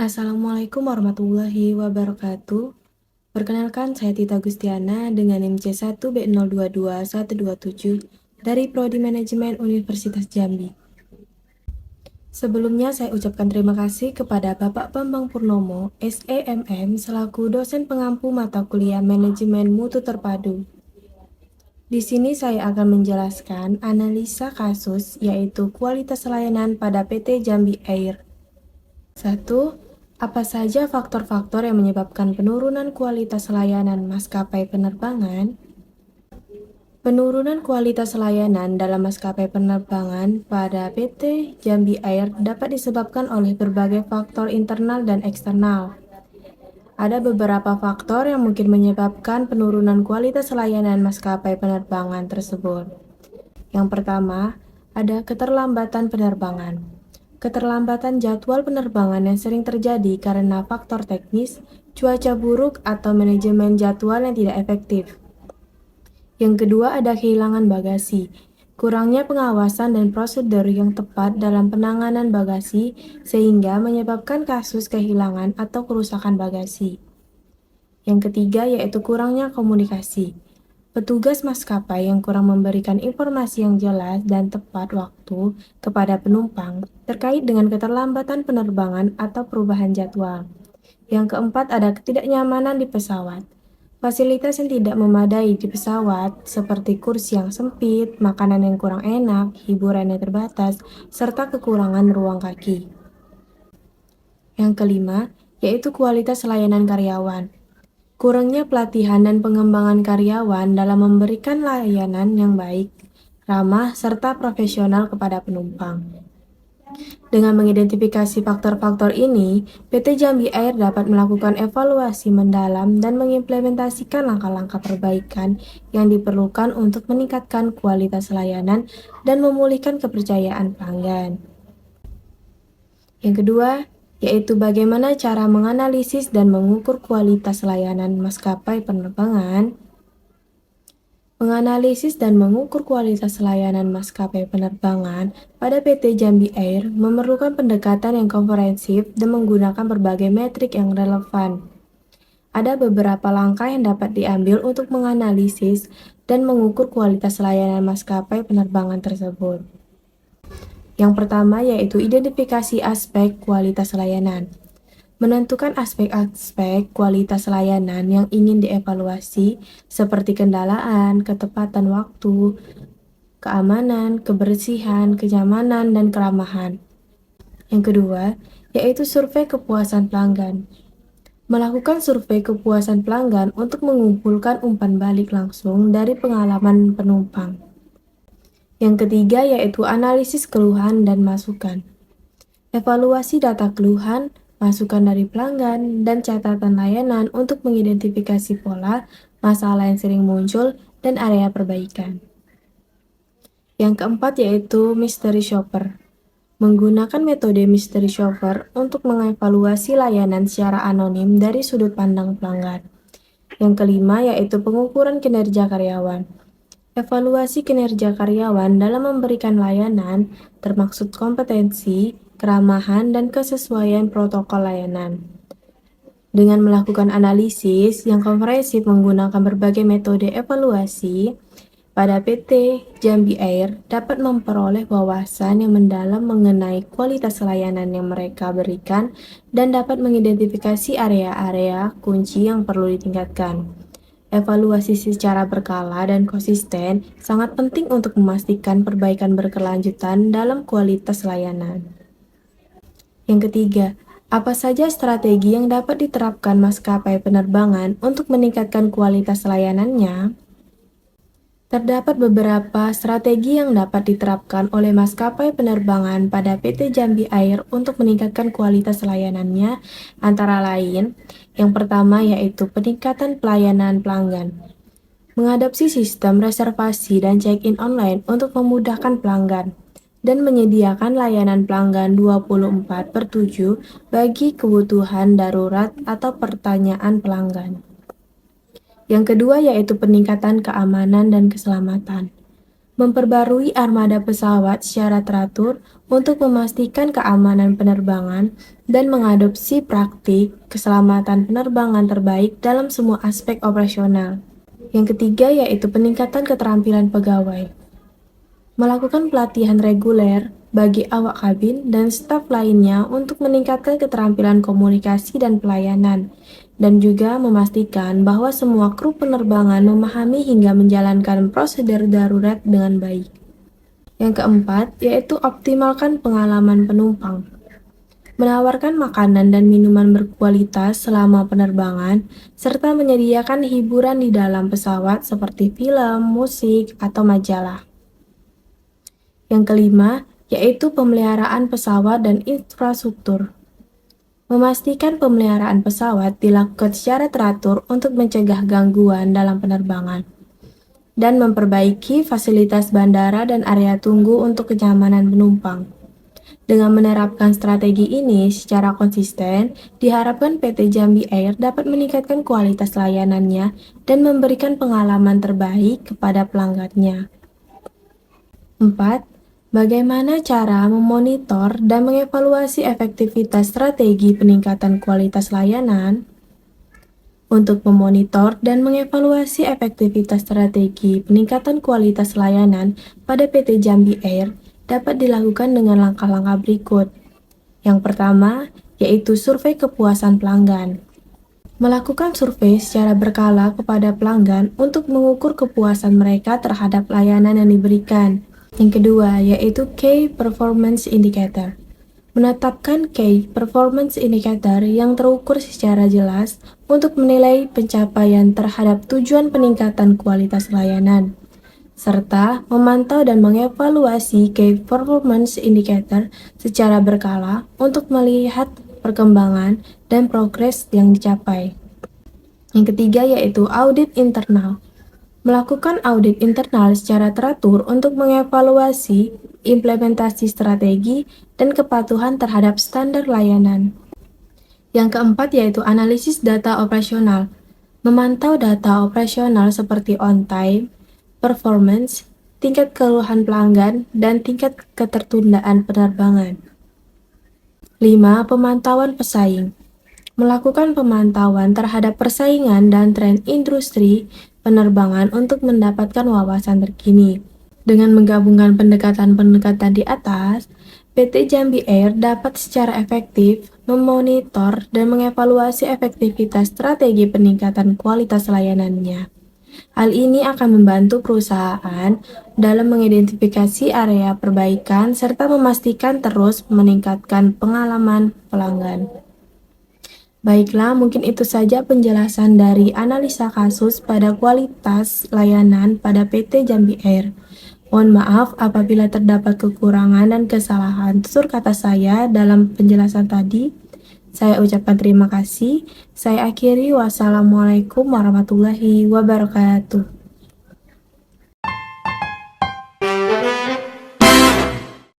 Assalamualaikum warahmatullahi wabarakatuh. Perkenalkan, saya Tita Gustiana dengan NIM C1B022127 dari Prodi Manajemen Universitas Jambi. Sebelumnya saya ucapkan terima kasih kepada Bapak Bambang Purnomo, SEMM, selaku dosen pengampu mata kuliah Manajemen Mutu Terpadu. Di sini saya akan menjelaskan analisa kasus, yaitu kualitas layanan pada PT Jambi Air. 1. Apa saja faktor-faktor yang menyebabkan penurunan kualitas layanan maskapai penerbangan? Penurunan kualitas layanan dalam maskapai penerbangan pada PT Jambi Air dapat disebabkan oleh berbagai faktor internal dan eksternal. Ada beberapa faktor yang mungkin menyebabkan penurunan kualitas layanan maskapai penerbangan tersebut. Yang pertama, ada keterlambatan penerbangan. Keterlambatan jadwal penerbangan yang sering terjadi karena faktor teknis, cuaca buruk, atau manajemen jadwal yang tidak efektif. Yang kedua, ada kehilangan bagasi. Kurangnya pengawasan dan prosedur yang tepat dalam penanganan bagasi sehingga menyebabkan kasus kehilangan atau kerusakan bagasi. Yang ketiga, yaitu kurangnya komunikasi. Petugas maskapai yang kurang memberikan informasi yang jelas dan tepat waktu kepada penumpang terkait dengan keterlambatan penerbangan atau perubahan jadwal. Yang keempat, ada ketidaknyamanan di pesawat. Fasilitas yang tidak memadai di pesawat, seperti kursi yang sempit, makanan yang kurang enak, hiburan yang terbatas, serta kekurangan ruang kaki. Yang kelima, yaitu kualitas layanan karyawan. Kurangnya pelatihan dan pengembangan karyawan dalam memberikan layanan yang baik, ramah, serta profesional kepada penumpang. Dengan mengidentifikasi faktor-faktor ini, PT Jambi Air dapat melakukan evaluasi mendalam dan mengimplementasikan langkah-langkah perbaikan yang diperlukan untuk meningkatkan kualitas layanan dan memulihkan kepercayaan pelanggan. Yang kedua, yaitu bagaimana cara menganalisis dan mengukur kualitas layanan maskapai penerbangan. Menganalisis dan mengukur kualitas layanan maskapai penerbangan pada PT Jambi Air memerlukan pendekatan yang komprehensif dan menggunakan berbagai metrik yang relevan. Ada beberapa langkah yang dapat diambil untuk menganalisis dan mengukur kualitas layanan maskapai penerbangan tersebut. Yang pertama yaitu identifikasi aspek kualitas layanan. Menentukan aspek-aspek kualitas layanan yang ingin dievaluasi seperti kendaraan, ketepatan waktu, keamanan, kebersihan, kenyamanan, dan keramahan. Yang kedua, yaitu survei kepuasan pelanggan. Melakukan survei kepuasan pelanggan untuk mengumpulkan umpan balik langsung dari pengalaman penumpang. Yang ketiga, yaitu analisis keluhan dan masukan. Evaluasi data keluhan, masukan dari pelanggan, dan catatan layanan untuk mengidentifikasi pola, masalah yang sering muncul, dan area perbaikan. Yang keempat yaitu mystery shopper. Menggunakan metode mystery shopper untuk mengevaluasi layanan secara anonim dari sudut pandang pelanggan. Yang kelima yaitu pengukuran kinerja karyawan. Evaluasi kinerja karyawan dalam memberikan layanan termaksud kompetensi, keramahan, dan kesesuaian protokol layanan. Dengan melakukan analisis yang komprehensif menggunakan berbagai metode evaluasi, pada PT Jambi Air dapat memperoleh wawasan yang mendalam mengenai kualitas layanan yang mereka berikan dan dapat mengidentifikasi area-area kunci yang perlu ditingkatkan. Evaluasi secara berkala dan konsisten sangat penting untuk memastikan perbaikan berkelanjutan dalam kualitas layanan. Yang ketiga, apa saja strategi yang dapat diterapkan maskapai penerbangan untuk meningkatkan kualitas layanannya? Terdapat beberapa strategi yang dapat diterapkan oleh maskapai penerbangan pada PT Jambi Air untuk meningkatkan kualitas layanannya, antara lain, yang pertama yaitu peningkatan pelayanan pelanggan. Mengadopsi sistem reservasi dan check-in online untuk memudahkan pelanggan, dan menyediakan layanan pelanggan 24/7 bagi kebutuhan darurat atau pertanyaan pelanggan. Yang kedua yaitu peningkatan keamanan dan keselamatan. memperbarui armada pesawat secara teratur untuk memastikan keamanan penerbangan, dan mengadopsi praktik keselamatan penerbangan terbaik dalam semua aspek operasional. Yang ketiga yaitu peningkatan keterampilan pegawai. Melakukan pelatihan reguler bagi awak kabin dan staf lainnya untuk meningkatkan keterampilan komunikasi dan pelayanan, dan juga memastikan bahwa semua kru penerbangan memahami hingga menjalankan prosedur darurat dengan baik. Yang keempat, yaitu optimalkan pengalaman penumpang. Menawarkan makanan dan minuman berkualitas selama penerbangan, serta menyediakan hiburan di dalam pesawat seperti film, musik, atau majalah. Yang kelima, yaitu pemeliharaan pesawat dan infrastruktur. Memastikan pemeliharaan pesawat dilakukan secara teratur untuk mencegah gangguan dalam penerbangan, dan memperbaiki fasilitas bandara dan area tunggu untuk kenyamanan penumpang. Dengan menerapkan strategi ini secara konsisten, diharapkan PT Jambi Air dapat meningkatkan kualitas layanannya dan memberikan pengalaman terbaik kepada pelanggannya. 4. Bagaimana cara memonitor dan mengevaluasi efektivitas strategi peningkatan kualitas layanan? Untuk memonitor dan mengevaluasi efektivitas strategi peningkatan kualitas layanan pada PT Jambi Air dapat dilakukan dengan langkah-langkah berikut. Yang pertama, yaitu survei kepuasan pelanggan. Melakukan survei secara berkala kepada pelanggan untuk mengukur kepuasan mereka terhadap layanan yang diberikan. Yang kedua, yaitu Key Performance Indicator. Menetapkan Key Performance Indicator yang terukur secara jelas untuk menilai pencapaian terhadap tujuan peningkatan kualitas layanan, serta memantau dan mengevaluasi Key Performance Indicator secara berkala untuk melihat perkembangan dan progres yang dicapai. Yang ketiga yaitu audit internal. Melakukan audit internal secara teratur untuk mengevaluasi implementasi strategi dan kepatuhan terhadap standar layanan. Yang keempat yaitu analisis data operasional. Memantau data operasional seperti on time, performance, tingkat keluhan pelanggan, dan tingkat ketertundaan penerbangan. 5. Pemantauan pesaing. Melakukan pemantauan terhadap persaingan dan tren industri penerbangan untuk mendapatkan wawasan terkini. Dengan menggabungkan pendekatan-pendekatan di atas, PT Jambi Air dapat secara efektif memonitor dan mengevaluasi efektivitas strategi peningkatan kualitas layanannya. Hal ini akan membantu perusahaan dalam mengidentifikasi area perbaikan serta memastikan terus meningkatkan pengalaman pelanggan. Baiklah, mungkin itu saja penjelasan dari analisa kasus pada kualitas layanan pada PT Jambi Air. Mohon maaf apabila terdapat kekurangan dan kesalahan tutur kata saya dalam penjelasan tadi. Saya ucapkan terima kasih. Saya akhiri, wassalamualaikum warahmatullahi wabarakatuh.